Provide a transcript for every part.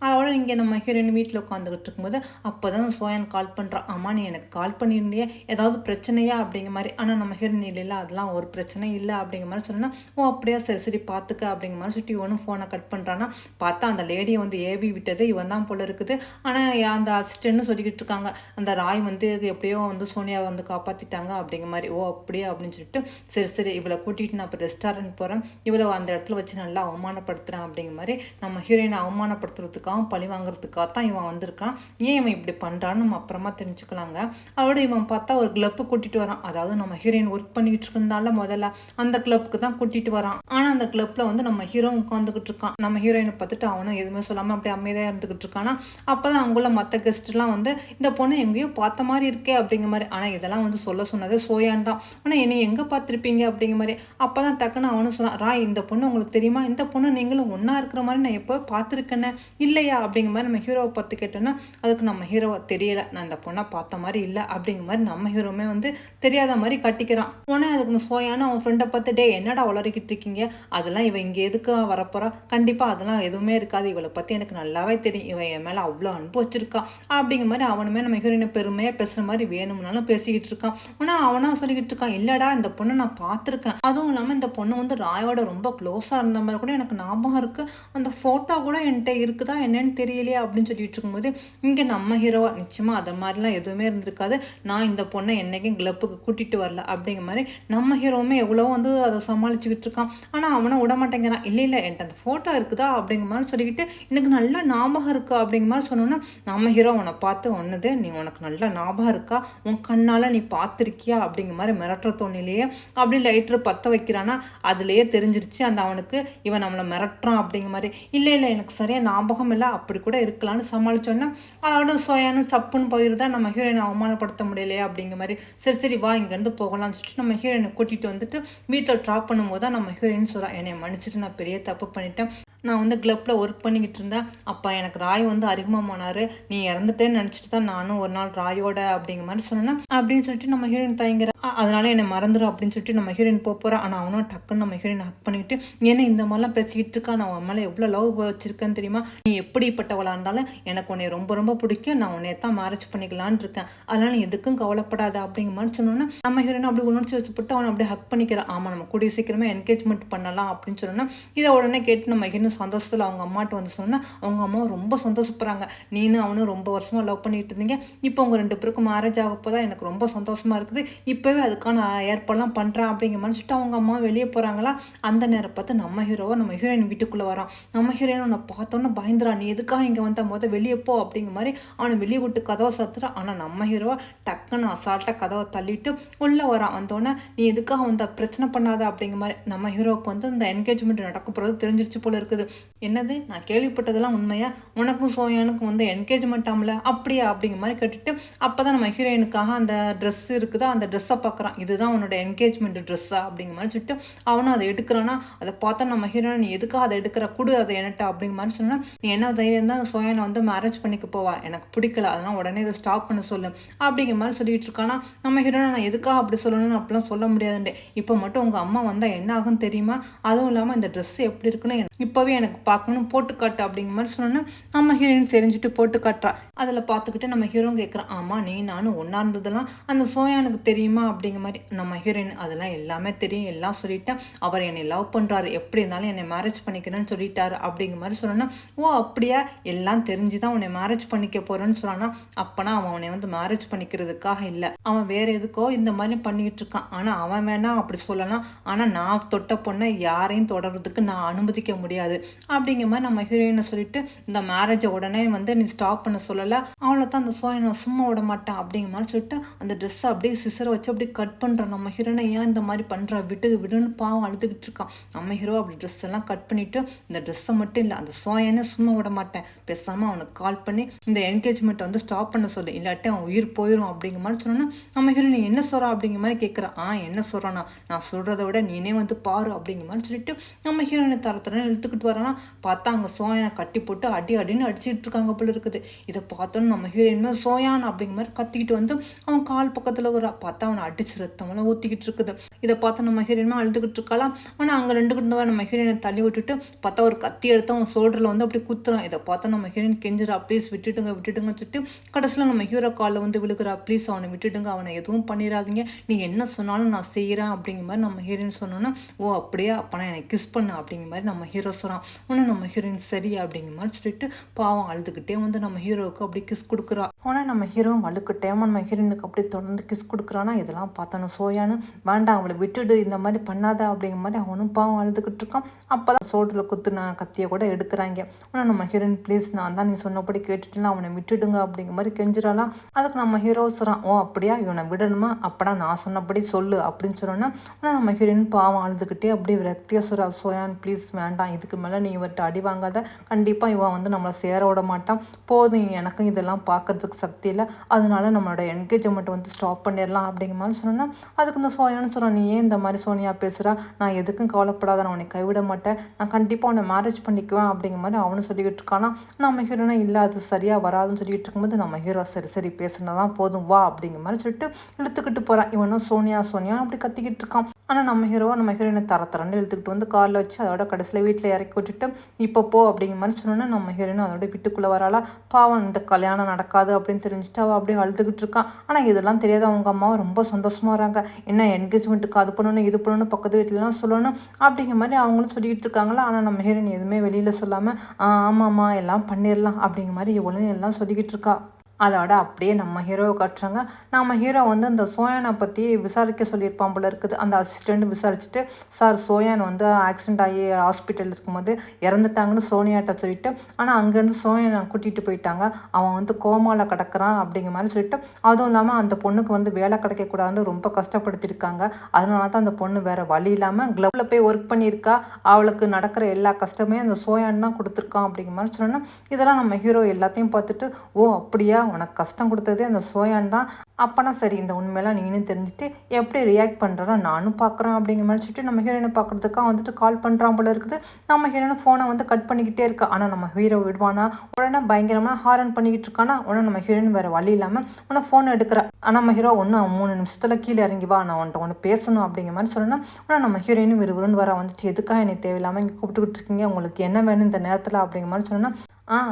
அதோட இங்கே நம்ம ஹீரோயின் வீட்டில் உட்காந்துக்கிட்டு இருக்கும்போது அப்போ தான் சோயான் கால் பண்ணுறான். அம்மா நீ எனக்கு கால் பண்ணியிருந்தியே ஏதாவது பிரச்சனையா அப்படிங்கிற மாதிரி. ஆனால் நம்ம ஹீரோயின் இல்லை அதெல்லாம் ஒரு பிரச்சனை இல்லை அப்படிங்கிற மாதிரி சொன்னா, ஓ அப்படியா சரி சரி பார்த்துக்க அப்படிங்கிற மாதிரி சுட்டி இவனும் ஃபோனை கட் பண்ணுறான்னா பார்த்தா அந்த லேடியை வந்து ஏவி விட்டது இவன் தான் போல இருக்குது. ஆனால் அந்த அசிஸ்டன்ட்னு சொல்லிக்கிட்டு இருக்காங்க அந்த ராய் வந்து எப்படியோ வந்து சோனியா வந்து காப்பாற்றிட்டாங்க அப்படிங்கிற மாதிரி. ஓ அப்படியே அப்படின்னு சொல்லிட்டு சரி சரி இவளை கூட்டிகிட்டு நான் இப்போ ரெஸ்டாரண்ட் போகிறேன், இவளை அந்த இடத்துல வச்சு நல்லா அவமானப்படுத்துகிறேன் அப்படிங்கிற மாதிரி. நம்ம ஹீரோயினை அவமானப்படுத்துறதுக்காகவும் பழி வாங்குறதுக்காக தான் இவன் வந்திருக்கான். ஏன் இவன் இப்படி பண்ணுறான்னு நம்ம அப்புறமா தெரிஞ்சுக்கலாங்க. அதோட இவன் பார்த்தா ஒரு கிளப்பு கூட்டிகிட்டு வரான். அதாவது நம்ம ஹீரோயின் ஒர்க் பண்ணிக்கிட்டு இருந்தால முதல்ல அந்த கிளப்புக்கு தான் கூட்டிகிட்டு வரான். ஆனால் அந்த கிளப்பில் வந்து நம்ம ஹீரோ உட்காந்துக்கிட்டு இருக்கான். நம்ம ஹீரோயினை பார்த்துட்டு அவனும் எதுவுமே சொல்லாமல் அப்படியே அமைதியாக இருந்துக்கிட்டு இருக்கானா. அப்போ தான் அங்குள்ள மற்ற கெஸ்ட்லாம் வந்து இந்த பொண்ணு எங்கேயோ பார்த்த மாதிரி இருக்கே அப்படிங்கிற மாதிரி. ஆனால் இதெல்லாம் வந்து சொல்ல சொன்னது சோயான் தான். ஆனால் என்னை எங்கே பார்த்துருப்பீங்க அப்படிங்கிற மாதிரி. அப்போ தான் டக்குன்னு அவனும் சொன்னான், ராய் இந்த பொண்ணு உங்களுக்கு தெரியுமா, இந்த பொண்ணு நீங்களும் ஒன்றா இருக்கிற மாதிரி நான் எப்போ பார்த்துருக்கேன்னு இல்லையா அப்படிங்கிற மாதிரி நம்ம ஹீரோவை பார்த்து கேட்டோன்னா அதுக்கு நம்ம ஹீரோவை தெரியலை, நான் இந்த பொண்ணை பார்த்த மாதிரி இல்லை அப்படிங்கிற மாதிரி நம்ம ஹீரோவுமே வந்து தெரியாத மாதிரி கட்டிக்கிறான். உடனே அதுக்கு சோயான்னு அவன் ஃப்ரெண்டை பார்த்து டே என்னடா உளறிக்கிட்டு இருக்கீங்க, அதெல்லாம் இவன் இங்கே எதுக்கு வரப்போறா, கண்டிப்பாக அதெல்லாம் எதுவுமே இருக்காது, இவளை பற்றி எனக்கு நல்லாவே தெரியும், இவன் என் மேலே அவ்வளோ அன்பு வச்சிருக்கான் அப்படிங்கிற மாதிரி அவனுமே நம்ம ஹீரோயினை பெருமையாக பேசுகிற மாதிரி வேணும்னாலும் பேசிக்கிட்டு இருக்கான். ஆனால் அவனா சொல்லிக்கிட்டு இருக்கான் இல்லடா இந்த பொண்ணை நான் பார்த்துருக்கேன், அதுவும் இல்லாமல் இந்த பொண்ணு வந்து ராயோட ரொம்ப க்ளோஸாக இருந்த மாதிரி கூட எனக்கு ஞாபகம் இருக்குது, அந்த ஃபோட்டோ கூட என்கிட்ட இருக்குதா என்னன்னு தெரியலையே அப்படின்னு சொல்லிட்டு இருக்கும்போது இங்கே நம்ம ஹீரோவா நிச்சயமாக அது மாதிரிலாம் எதுவுமே இருந்திருக்காது, நான் இந்த பொண்ணை என்னைக்கும் கிளப்புக்கு கூட்டிகிட்டு வரல அப்படிங்கிற மாதிரி நம்ம ஹீரோவுமே எவ்வளோ வந்து அதை சமாளிச்சுக்கிட்டு இருக்கான். ஆனால் அவனை விட மாட்டேங்கிறான். இல்லை இல்லை என்கிட்ட அந்த ஃபோட்டோ இருக்குதா அப்படிங்கிற மாதிரி சொல்லிக்கிட்டு எனக்கு நல்லா ஞாபகம் இருக்கா அப்படிங்கிற மாதிரி சொன்னோன்னா நம்ம ஹீரோ உன்னை பார்த்து ஒன்றுது நீ உனக்கு நல்லா ஞாபகம் இருக்கா, உன் கண்ணால் நீ பார்த்துருக்கியா அப்படிங்கிற மாதிரி மிரட்டுற தோணிலேயே அப்படி லைட்டர் பற்ற வைக்கிறான்னா அதுலேயே தெரிஞ்சிருச்சு அந்த அவனுக்கு இவன் நம்மளை மிரட்டுறான் அப்படிங்கிற மாதிரி. இல்லை இல்லை எனக்கு சரியாக ஞாபகம் இல்லை அப்படி கூட இருக்கலான்னு சமாளிச்சோன்னா அதோட சோயானு சப்புன்னு போயிருந்தா நம்ம ஹீரோயினை அவமானப்படுத்த முடியலையா அப்படிங்கிற மாதிரி. சரி சரி வா இங்கேருந்து போகலாம்னு சொல்லிட்டு நம்ம ஹீரோயினை கூட்டிகிட்டு வந்துட்டு வீட்டில் ட்ராப் பண்ணும்போது தான் நம்ம ஹீரோயின் சொல்கிறான் என்னை மன்னிச்சிட்டு நான் பெரிய தப்பு பண்ணிட்டேன், நான் வந்து கிளப்பில் ஒர்க் பண்ணிக்கிட்டு இருந்தேன், அப்போ எனக்கு ராய் வந்து அறிமுகமானார், நீ இறந்துட்டேன்னு நினச்சிட்டு தான் நானும் ஒரு நாள் ராயோட அப்படிங்கிற மாதிரி சொன்னேன் அப்படின்னு சொல்லிட்டு நம்ம ஹீரோயின் தயங்குற அதனால என்னை மறந்துடும் அப்படின்னு சொல்லிட்டு நம்ம ஹீரோயின் போகிறேன். ஆனால் அவனும் டக்குன்னு நம்ம ஹீரோயின் ஹக் பண்ணிக்கிட்டு ஏன்னா இந்த மாதிரிலாம் பேசிக்கிட்டு இருக்கா, நான் உன் மேலே எவ்வளோ லவ் வச்சிருக்கேன்னு தெரியுமா, நீ எப்படிப்பட்டவளாக இருந்தாலும் எனக்கு உன்னை ரொம்ப ரொம்ப பிடிக்கும், நான் உன்னை தான் மேரேஜ் பண்ணிக்கலான்னு இருக்கேன், அதனால நீ எதுக்கும் கவலைப்படாத அப்படிங்கிற மாதிரி சொன்னோன்னா நம்ம ஹீரோயின் அப்படி உணர்ச்சி வச்சுப்பட்டு அவனை அப்படியே ஹக் பண்ணிக்கிறான். ஆமாம் நம்ம கூடிய சீக்கிரமே என்கேஜ்மெண்ட் பண்ணலாம் அப்படின்னு சொன்னோன்னா இதை உடனே கேட்டு நம்ம ஹீரோயின் சந்தோஷத்தில் அவங்க அம்மாட்ட வந்து சொன்னால் அவங்க அம்மாவும் ரொம்ப சந்தோஷப்படுறாங்க, நீனும் அவனும் ரொம்ப வருஷமாக லவ் பண்ணிட்டு இருந்தீங்க, இப்போ உங்கள் ரெண்டு பேருக்கும் மேரேஜ் ஆகப்போதான் எனக்கு ரொம்ப சந்தோஷமாக இருக்குது, இப்போவே அதுக்கான ஏற்பாடுலாம் பண்ணுறேன் அப்படிங்கிற மாதிரி சொல்லிட்டு அவங்க அம்மா வெளியே போகிறாங்களா. அந்த நேரம் பார்த்து நம்ம ஹீரோவை நம்ம ஹீரோயின் வீட்டுக்குள்ளே வரான். நம்ம ஹீரோயின் அவனை பார்த்தோன்னே பயந்துரா, நீ எதுக்காக இங்கே வந்த போது வெளியே போ அப்படிங்கிற மாதிரி அவனை வெளியே விட்டு கதவை சத்துறான். ஆனால் நம்ம ஹீரோவை டக்குன்னு அசால்ட்டாக கதவை தள்ளிட்டு உள்ளே வரான். வந்தோடனே நீ எதுக்காக வந்த பிரச்சனை பண்ணாத அப்படிங்கிற மாதிரி. நம்ம ஹீரோவுக்கு வந்து இந்த என்கேஜ்மெண்ட் நடக்க போகிறது தெரிஞ்சிருச்சு போல இருக்குது. என்னது நான் கேள்விப்பட்டதெல்லாம் உண்மையா, உனக்கும் சோயானுக்கும் வந்து என்கேஜ்மெண்ட் ஆகல அப்படியா அப்படிங்கிற மாதிரி கேட்டுட்டு அப்போ தான் நம்ம ஹீரோயினுக்காக அந்த ட்ரெஸ் இருக்குதா அந்த ட்ரெஸ்ஸை பார்க்குறான், இதுதான் உன்னோட என்கேஜ்மெண்ட் ட்ரெஸ்ஸா அப்படிங்கிற மாதிரி சொல்லிட்டு அவனும் அதை எடுக்கிறான்னா அதை பார்த்தா நம்ம ஹீரோயின் நீ எதுக்காக அதை எடுக்கிற கொடு அதை என்கிட்ட அப்படிங்கிற மாதிரி சொன்னால் நீ என்ன தைரியம் தான் சோயானை வந்து மேரேஜ் பண்ணிக்க போவா, எனக்கு பிடிக்கல அதெல்லாம் உடனே இதை ஸ்டாப் பண்ண சொல்லு அப்படிங்கிற மாதிரி சொல்லிட்டு இருக்கானா. நம்ம ஹீரோனை நான் எதுக்காக அப்படி சொல்லணும்னு அப்படிலாம் சொல்ல முடியாதுண்டே, இப்போ மட்டும் உங்கள் அம்மா வந்தால் என்ன ஆகுன்னு தெரியுமா, அதுவும் இல்லாமல் இந்த ட்ரெஸ் எப்படி இருக்குன்னு இப்போவே எனக்கு பார்க்கணும் போட்டு காட்டு அப்படிங்கிற மாதிரி சொன்னோன்னா நம்ம ஹீரோயின் தெரிஞ்சுட்டு போட்டு காட்டுறா. அதில் பார்த்துக்கிட்டு நம்ம ஹீரோ கேட்குறான், ஆமாம் நீ நானும் ஒன்றா இருந்ததெல்லாம் அந்த சோயானுக்கு தெரியுமா அப்படிங்கிற மாதிரி. நம்ம ஹீரோயின் அதெல்லாம் எல்லாமே தெரியும் எல்லாம் சொல்லிட்டேன், அவர் என்னை லவ் பண்ணுறாரு, எப்படி இருந்தாலும் என்னை மேரேஜ் பண்ணிக்கிறேன்னு சொல்லிட்டாரு அப்படிங்கிற மாதிரி சொன்னோன்னா ஓ அப்படியா எல்லாம் தெரிஞ்சு தான் உன்னை மேரேஜ் பண்ணிக்க போகிறேன்னு சொன்னான்னா அப்போனா அவன் உன்னை வந்து மேரேஜ் பண்ணிக்கிறதுக்காக இல்லை, அவன் வேறு எதுக்கோ இந்த மாதிரி பண்ணிக்கிட்டு இருக்கான், ஆனால் அவன் வேணா அப்படி சொல்லலாம், ஆனால் நான் தொட்ட பொண்ணை யாரையும் தொடர்றதுக்கு நான் அனுமதிக்க முடியாது அப்படிங்கிற மாதிரி நம்ம ஹீரோயினை சொல்லிட்டு இந்த மேரேஜை உடனே வந்து நீ ஸ்டாப் பண்ண சொல்லலை, அவளை தான் அந்த சோயனை சும்மா விட மாட்டேன் அப்படிங்கிற மாதிரி சொல்லிட்டு அந்த ட்ரெஸ்ஸை அப்படியே சிசரை வச்சு அப்படியே கட் பண்ணுறான். நம்ம ஹீரோனை ஏன் இந்த மாதிரி பண்ணுறா விடுன்னு பாவம் அழுதுகிட்டு இருக்கான். நம்ம ஹீரோ அப்படி ட்ரெஸ் எல்லாம் கட் பண்ணிவிட்டு இந்த ட்ரெஸ்ஸை மட்டும் இல்லை அந்த சோயனை சும்மா விட மாட்டேன், பேசாமல் அவனுக்கு கால் பண்ணி இந்த என்கேஜ்மெண்ட்டை வந்து ஸ்டாப் பண்ண சொல்லு, இல்லாட்டி அவன் உயிர் போயிடும் அப்படிங்கிற மாதிரி சொன்னோன்னா நம்ம ஹீரோ நீ என்ன சொல்கிறா அப்படிங்கிற மாதிரி கேட்குறான். என்ன சொல்கிறானா, நான் சொல்கிறத விட நீனே வந்து பாரு அப்படிங்கிற மாதிரி சொல்லிட்டு நம்ம ஹீரோயினை தரத்தரன்னு இழுத்துக்கிட்டு வரானா, பார்த்தா அங்க சோயான கட்டி போட்டு அடி அடின்னு அடிச்சிட்டு இருக்காங்க போல இருக்குது. இத பார்த்தோன்னே நம்ம ஹீரோயினுமே சோயான் அப்படிங்கிற மாரி கத்திக்கிட்டு வந்து அவன் கால் பக்கத்துல பார்த்தா அவன அடிச்சு ரத்தமெல்லாம் ஊத்திக்கிட்டு இருக்குது. இத பார்த்து நம்ம ஹீரோயினுமே அழுதுகிட்டு இருக்காளா. ஆனா அங்க 2 இருந்தவ நம்ம ஹீரோயின தள்ளி விட்டுட்டு பார்த்தா ஒரு கத்தி எடுத்து அவன் ஷோல்டர்ல வந்து அப்படி குத்துறான். இத பார்த்தா நம்ம ஹீரோயின் கெஞ்சுறா, ப்ளீஸ் விட்டுடுங்க விட்டுடுங்கன்னு சொல்லிட்டு கடைசியில நம்ம ஹீரோ கால்ல வந்து விழுகுறா. ப்ளீஸ் அவன விட்டுடுங்க, அவன எதுவும் பண்ணிராதீங்க, நீ என்ன சொன்னாலும் நான் செய்றேன் அப்படிங்கிற மாரி நம்ம ஹீரோயின் சொன்னோன்னா, ஓ அப்படியா அப்பனா எனக்கு கிஸ் பண்ணு அப்படிங்கிற மாரி நம்ம ஹீரோ சொல்றான். உடனே நம்ம ஹீரோயின் சரி அப்படிங்கிற மாதிரி சொல்லிட்டு பாவம் அழுதுகிட்டே வந்து நம்ம ஹீரோவுக்கு அப்படி கிஸ் கொடுக்குறா. ஆனா நம்ம ஹீரோவும் வலுக்கிட்டே நம்ம ஹீரோயினுக்கு அப்படி தொடர்ந்து கிஸ் கொடுக்குறானா. இதெல்லாம் பார்த்தோன்னு சோயான்னு வேண்டாம் அவளை விட்டுடு, இந்த மாதிரி பண்ணாத அப்படிங்கிற மாதிரி அவனும் பாவம் அழுதுகிட்டு இருக்கான். அப்பதான் சோட்டில் குத்துன கத்தியை கூட எடுக்கிறாங்க. ஆனா நம்ம ஹீரோயின் ப்ளீஸ் நான் தான் நீ சொன்னபடி கேட்டுட்டுனா அவனை விட்டுடுங்க அப்படிங்கிற மாதிரி கெஞ்சிடலாம். அதுக்கு நம்ம ஹீரோ சொல்றான், ஓ அப்படியா இவனை விடணுமா, அப்படா நான் சொன்னபடி சொல்லு அப்படின்னு சொன்னோன்னா. ஆனால் நம்ம ஹீரோயின் பாவம் அழுதுகிட்டே அப்படியே விரக்தியா சொல்றா, சோயான் ப்ளீஸ் வேண்டாம், இதுக்கு மேலே நீ இவர்கிட்ட அடி வாங்காத, கண்டிப்பாக இவன் வந்து நம்மளை சேர விட மாட்டான், போதும் எனக்கும் இதெல்லாம் பார்க்கறதுக்கு சக்தி இல்லை, அதனால நம்மளோட என்கேஜ்மெண்ட் வந்து ஸ்டாப் பண்ணிடலாம் அப்படிங்கிற மாதிரி சொன்னோன்னா. அதுக்கு இந்த சோயான்னு சொல்கிறான், நீ ஏன் இந்த மாதிரி சோனியா பேசுகிறா, நான் எதுக்கும் கவலைப்படாத, நான் உன்னை கைவிட மாட்டேன், நான் கண்டிப்பாக உன்னை மேரேஜ் பண்ணிக்குவேன் அப்படிங்கிற மாதிரி அவனு சொல்லிக்கிட்டு இருக்கானா. நம்ம ஹீரோனா இல்லை அது சரியாக வராதுன்னு சொல்லிட்டு இருக்கும்போது நம்ம ஹீரோ சரி சரி பேசுனதான் போதும் வா அப்படிங்கிற மாதிரி சொல்லிட்டு இழுத்துக்கிட்டு போகிறான். இவனும் சோனியா சோனியா அப்படி கத்திக்கிட்டு இருக்கான். ஆனால் நம்ம ஹீரோயினை தரன்னு இழுத்துக்கிட்டு வந்து காரில் வச்சு அதோட கடைசியில் வீட்டில் இறக்கி விட்டுட்டு இப்போ போ அப்படிங்கிற மாதிரி சொன்னோன்னா. நம்ம ஹீரோயினும் அதோட வீட்டுக்குள்ளே வராளா. பாவம் இந்த கல்யாணம் நடக்காது அப்படின்னு தெரிஞ்சுட்டு அவள் அப்படியே அழுதுகிட்டு இருக்கான். ஆனால் இதெல்லாம் தெரியாத அவங்க அம்மாவும் ரொம்ப சந்தோஷமாக வராங்க. என்ன என்கேஜ்மெண்ட்டுக்கு அது பண்ணணும் இது பண்ணணும் பக்கத்து வீட்டிலலாம் சொல்லணும் அப்படிங்கிற மாதிரி அவங்களும் சொல்லிக்கிட்டு இருக்காங்களா. ஆனால் நம்ம ஹீரோயின் எதுவுமே வெளியில் சொல்லாமல் ஆமாம்மா எல்லாம் பண்ணிடலாம் அப்படிங்கிற மாதிரி இவளும் எல்லாம் சொல்லிக்கிட்டு இருக்கா. அதோட அப்படியே நம்ம ஹீரோவை காட்டுறாங்க. நம்ம ஹீரோ வந்து அந்த சோயானை பற்றி விசாரிக்க சொல்லியிருப்பான் போல இருக்குது. அந்த அசிஸ்டண்ட் விசாரிச்சுட்டு, சார் சோயான் வந்து ஆக்சிடென்ட் ஆகி ஹாஸ்பிட்டல் இருக்கும்போது இறந்துட்டாங்கன்னு சோனியாட்ட சொல்லிட்டு, ஆனால் அங்கேருந்து சோயானை கூட்டிகிட்டு போயிட்டாங்க, அவன் வந்து கோமாவில் கிடக்கிறான் அப்படிங்கிற மாதிரி சொல்லிட்டு, அதுவும் இல்லாமல் அந்த பொண்ணுக்கு வந்து வேலை கிடைக்கக்கூடாதுன்னு ரொம்ப கஷ்டப்படுத்தியிருக்காங்க, அதனால தான் அந்த பொண்ணு வேறு வழி இல்லாமல் க்ளவில் போய் ஒர்க் பண்ணியிருக்கா, அவளுக்கு நடக்கிற எல்லா கஷ்டமே அந்த சோயான் தான் கொடுத்துருக்கான் அப்படிங்கிற மாதிரி சொன்னோன்னா. இதெல்லாம் நம்ம ஹீரோ எல்லாத்தையும் பார்த்துட்டு, ஓ அப்படியா உனக்கு கஷ்டம் கொடுத்ததே அந்த சோயான் தான், அப்பனா சரி இந்த உண்மையெல்லாம் நீனும் தெரிஞ்சுட்டு எப்படி ரியாக்ட் பண்ணுறா நானும் பார்க்குறேன் அப்படிங்கிற மாதிரி சொல்லிட்டு நம்ம ஹீரோயினை பார்க்குறதுக்காக வந்துட்டு கால் பண்ணுறான் போல இருக்குது. நம்ம ஹீரோயினை ஃபோனை வந்து கட் பண்ணிக்கிட்டே இருக்கா. ஆனால் நம்ம ஹீரோ விடுவானா, உடனே பயங்கரமாக ஹாரன் பண்ணிக்கிட்டு இருக்கானா. உடனே நம்ம ஹீரோயின் வேறு வழி இல்லாமல் உடனே ஃபோனை எடுக்கிறா. ஆனால் நம்ம ஹீரோ ஒன்று 3 நிமிஷத்தில் கீழே இறங்கி வா, நான் ஒன்று பேசணும் அப்படிங்கிற மாதிரி சொல்லணும். ஆனால் நம்ம ஹீரோயினும் விறுவிறுன்னு வர வந்துட்டு, எதுக்காக என்னை தேவையில்லாமல் இங்கே கூப்பிட்டுக்கிட்டு இருக்கீங்க, உங்களுக்கு என்ன வேணும் இந்த நேரத்தில் அப்படிங்கிற மாதிரி சொன்னோன்னா.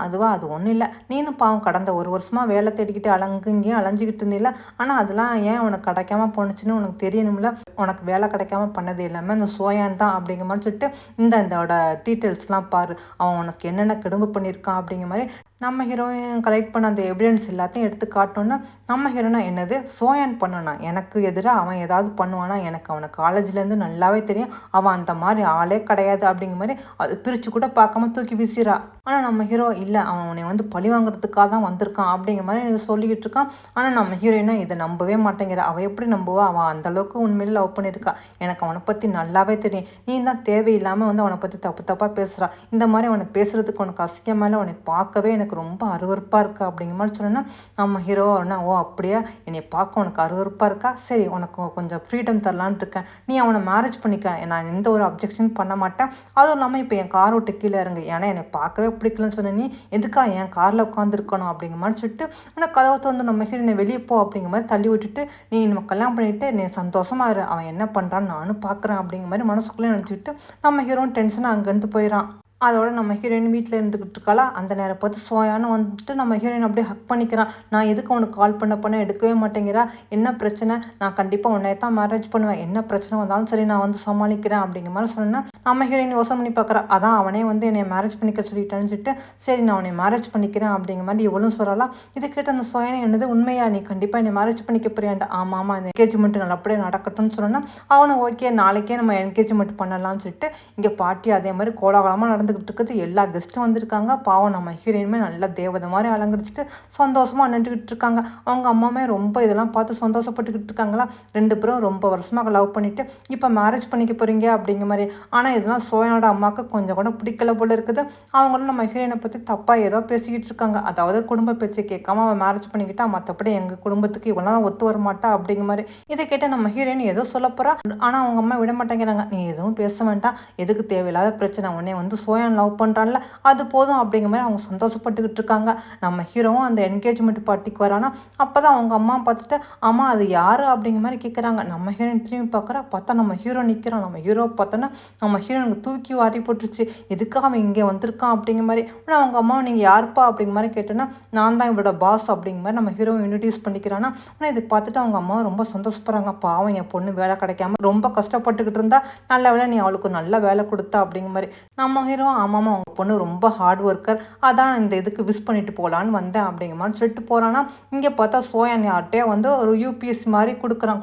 அதுவா அது ஒன்றும் இல்லை, நீனும் பாவம் கடந்த 1 வருஷமாக வேலை தேடிக்கிட்டு இங்கேயும் அலைஞ்சிக்கிட்டு இருந்தில்ல, ஆனால் அதெல்லாம் ஏன் உனக்கு கிடைக்காம போணுச்சுன்னு உனக்கு தெரியணும்ல, உனக்கு வேலை கிடைக்காம பண்ணது எல்லாமே அந்த சோயான் தான் அப்படிங்கிற மாதிரி சொல்லிட்டு இதோட டீட்டெயில்ஸ்லாம் பாரு, அவன் உனக்கு என்னென்ன கெடும்பு பண்ணியிருக்கான் அப்படிங்கிற மாதிரி நம்ம ஹீரோயின் கலெக்ட் பண்ண அந்த எவிடன்ஸ் எல்லாத்தையும் எடுத்து காட்டோன்னா. நம்ம ஹீரோனா என்னது சோயான் பண்ணனா, எனக்கு எதிராக அவன் ஏதாவது பண்ணுவானா, எனக்கு அவனை காலேஜ்லேருந்து நல்லாவே தெரியும், அவன் அந்த மாதிரி ஆளே கிடையாது அப்படிங்கிற மாதிரி அது பிரித்து கூட பார்க்காம தூக்கி வீசிறா. ஆனால் நம்ம ஹீரோ இல்லை, அவன் உன்னை வந்து பழி வாங்குறதுக்காக தான் வந்திருக்கான் அப்படிங்கிற மாதிரி சொல்லிக்கிட்டு இருக்கான். ஆனால் நம்ம ஹீரோயினா இதை நம்பவே மாட்டேங்கிற. அவள் எப்படி நம்புவா, அவன் அந்தளவுக்கு உண்மையில லவ் பண்ணியிருக்கா, எனக்கு அவனை பற்றி நல்லாவே தெரியும், நீ தான் தேவையில்லாமல் வந்து அவனை பற்றி தப்பாக பேசுகிறா, இந்த மாதிரி அவனை பேசுகிறதுக்கு உனக்கு அசிங்கமாக அவனை பார்க்கவே எனக்கு ரொம்ப அருவருப்பாக இருக்கா அப்படிங்கிற மாதிரி சொன்னோன்னா. நம்ம ஹீரோ ஓ அப்படியா என்னை பார்க்க உனக்கு அருவருப்பாக இருக்கா, சரி உனக்கு கொஞ்சம் ஃப்ரீடம் தரலான்னு இருக்கேன், நீ அவனை மேரேஜ் பண்ணிக்க, நான் எந்த ஒரு அப்ஜெக்ஷன் பண்ண மாட்டேன், அதுவும் இல்லாமல் இப்போ என் கார் விட்டு கீழே இறங்கு, ஏன்னா என்னை பார்க்கவே பிடிக்கலன்னு சொன்ன, நீ எதுக்கா என் காரில் உட்காந்துருக்கணும் அப்படிங்கிற மாதிரி சொல்லிட்டு. ஆனால் கதவை வந்து நம்ம ஹீரோனை வெளியே போ அப்படிங்கிற மாதிரி தள்ளி விட்டுட்டு, நீ நம்ம கல்யாணம் பண்ணிவிட்டு நீ சந்தோஷமாக இரு, அவன் என்ன பண்ணுறான்னு நானும் பார்க்குறேன் அப்படிங்கிற மாதிரி மனசுக்குள்ளே நினச்சிக்கிட்டு நம்ம ஹீரோன் டென்ஷனாக அங்கேருந்து போயிடறான். அதோட நம்ம ஹீரோயின் வீட்டில் இருந்துக்கிட்டு இருக்காளா. அந்த நேரம் பார்த்து சோயான்னு வந்துட்டு நம்ம ஹீரோயின் அப்படியே ஹக் பண்ணிக்கிறான். நான் எதுக்கு உனக்கு கால் பண்ண எடுக்கவே மாட்டேங்கிறா, என்ன பிரச்சனை, நான் கண்டிப்பாக உன்னை தான் மேரேஜ் பண்ணுவேன், என்ன பிரச்சனை வந்தாலும் சரி நான் வந்து சமாளிக்கிறேன் அப்படிங்கிற மாதிரி சொன்னேன்னா. நம்ம ஹீரோயின் யோசனை பண்ணி பார்க்குறா, அதான் அவனே வந்து என்னை மேரேஜ் பண்ணிக்க சொல்லிட்டேன்னு சொல்லிட்டு, சரி நான் உன்னை மேரேஜ் பண்ணிக்கிறேன் அப்படிங்கிற மாதிரி இவளும் சொல்லலாம். இதை கேட்டு அந்த சோயானை என்னது உண்மையா, நீ கண்டிப்பாக என்னை மேரேஜ் பண்ணிக்க போறியாண்டா. ஆமாம் அந்த என்கேஜ்மெண்ட் நல்லபடியாக நடக்கட்டும்னு சொன்னோன்னா. அவனும் ஓகே நாளைக்கே நம்ம என்கேஜ்மெண்ட் பண்ணலாம்னு சொல்லிட்டு இங்கே பார்ட்டி அதே மாதிரி கோலாகலமாக நடந்துக்கிட்டு இருக்குது. எல்லா கெஸ்ட்டும் வந்திருக்காங்க. பாவம் நம்ம ஹீரோயினுமே நல்லா தேவதை மாதிரி அலங்கரிச்சுட்டு சந்தோஷமாக நின்றுக்கிட்டு இருக்காங்க. அவங்க அம்மாவுமே ரொம்ப இதெல்லாம் பார்த்து சந்தோஷப்பட்டுக்கிட்டு இருக்காங்களா. 2 பேரும் ரொம்ப வருஷமாக லவ் பண்ணிட்டு இப்போ மேரேஜ் பண்ணிக்க போறீங்க அப்படிங்கிற மாதிரி. ஆனால் இதெல்லாம் சோயனோட அம்மாவுக்கு கொஞ்சம் கூட பிடிக்கல போல இருக்குது. அவங்களும் நம்ம ஹீரோயினை பற்றி தப்பாக ஏதோ பேசிக்கிட்டு இருக்காங்க. அதாவது குடும்ப பேச்சை கேட்காம அவன் மேரேஜ் பண்ணிக்கிட்டா, மற்றபடி எங்கள் குடும்பத்துக்கு இவெல்லாம் ஒத்து வர மாட்டா அப்படிங்கிற மாதிரி. இதை கேட்ட நம்ம ஹீரோயின் ஏதோ சொல்ல போறா. ஆனால் அவங்க அம்மா விட மாட்டேங்கிறாங்க. நீ எதுவும் பேச வேண்டாம், எதுக்கு தேவையில்லாத பிரச்சனை, உடனே வந்து சோயா சோயான் லவ் பண்ணுறான்ல அது போதும் அப்படிங்கிற மாதிரி அவங்க சந்தோஷப்பட்டுக்கிட்டு இருக்காங்க. நம்ம ஹீரோவும் அந்த என்கேஜ்மெண்ட் பார்ட்டிக்கு வரானா, அப்போ தான் அவங்க அம்மா பார்த்துட்டு, அம்மா அது யார் அப்படிங்கிற மாதிரி கேட்குறாங்க. நம்ம ஹீரோயின் திரும்பி பார்க்குறா, பார்த்தா நம்ம ஹீரோ நிற்கிறான். நம்ம ஹீரோவை பார்த்தோன்னா நம்ம ஹீரோனுக்கு தூக்கி வாரி போட்டுருச்சு. எதுக்காக அவன் இங்கே வந்திருக்கான் அப்படிங்கிற மாதிரி. ஆனால் அவங்க அம்மாவை நீங்கள் யாருப்பா அப்படிங்கிற மாதிரி கேட்டோன்னா, நான் தான் இவரோட பாஸ் அப்படிங்கிற மாதிரி நம்ம ஹீரோவை இன்ட்ரடியூஸ் பண்ணிக்கிறான்னா, ஆனால் இதை பார்த்துட்டு அவங்க அம்மாவை ரொம்ப சந்தோஷப்படுறாங்க. பாவம் என் பொண்ணு வேலை கிடைக்காம ரொம்ப கஷ்டப்பட்டுக்கிட்டு இருந்தா, நல்ல வேலை நீ அவளுக்கு நல்ல வேலை கொடுத்தா அப்படிங்கிற மாதிரி. நம்ம ஹீரோ ஆமாம்மா அவங்க பொண்ணு ரொம்ப ஹார்ட் ஒர்க்கர், அதான் இந்த இதுக்கு விஷ் பண்ணிட்டு போகலான்னு வந்தேன் அப்படிங்கிற மாதிரி சொல்லிட்டு போகிறான்னா, இங்கே பார்த்தா சோயான் யார்கிட்டயே வந்து ஒரு யூபிஎஸ் மாதிரி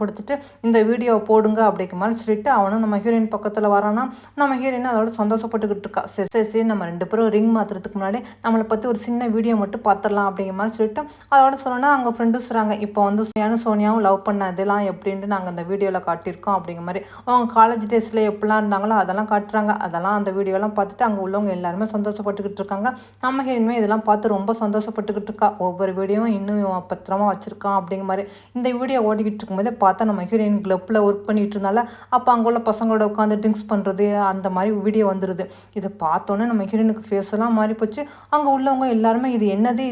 கொடுத்துட்டு இந்த வீடியோவை போடுங்க அப்படிங்கிற மாதிரி சொல்லிட்டு அவனும் நம்ம ஹீரோயின் பக்கத்தில் வரானா, நம்ம ஹீரோயின் அதோட சந்தோஷப்பட்டுக்கிட்டு இருக்கா. சரி சரி சரி நம்ம 2 பேரும் ரிங் மாற்றுறதுக்கு முன்னாடி நம்மளை பற்றி ஒரு சின்ன வீடியோ மட்டும் பார்த்துடலாம் அப்படிங்கிற மாதிரி சொல்லிட்டு அதோட சொன்னோன்னா அவங்க ஃப்ரெண்டு சொல்கிறாங்க, இப்போ வந்து சோனியாவும் லவ் பண்ண இதெல்லாம் எப்படின்ட்டு நாங்கள் அந்த வீடியோவில் காட்டியிருக்கோம் அப்படிங்கிற மாதிரி. அவங்க காலேஜ் டேஸில் எப்படிலாம் இருந்தாங்களோ அதெல்லாம் காட்டுறாங்க. அதெல்லாம் அந்த வீடியோலாம் பார்த்துட்டு அங்கே உள்ளவங்க எல்லாருமே சந்தோஷப்பட்டுக்கிட்டு இருக்காங்க. நம்ம ஹீரோயினுமே இதெல்லாம் பார்த்து ரொம்ப சந்தோஷப்பட்டுக்கிட்டு இருக்கா. ஒவ்வொரு வீடியோவும் இன்னும் பத்திரமா வச்சுருக்கான் அப்படிங்கிற மாதிரி. இந்த வீடியோ ஓடிக்கிட்டு இருக்கும்போதே பார்த்தா நம்ம ஹீரோயின் கிளப்பில் ஒர்க் பண்ணிட்டு இருந்தால, அப்போ அங்கே உள்ள பசங்களோட உட்காந்து ட்ரிங்க்ஸ் பண்ணுறது அந்த மாதிரி வீடியோ வந்துடுது. இதை பார்த்தோன்னே நம்ம ஹீரோயினுக்கு ஃபேஸ் எல்லாம் மாறி போச்சு. அங்கே உள்ளவங்க எல்லாருமே இது என்னது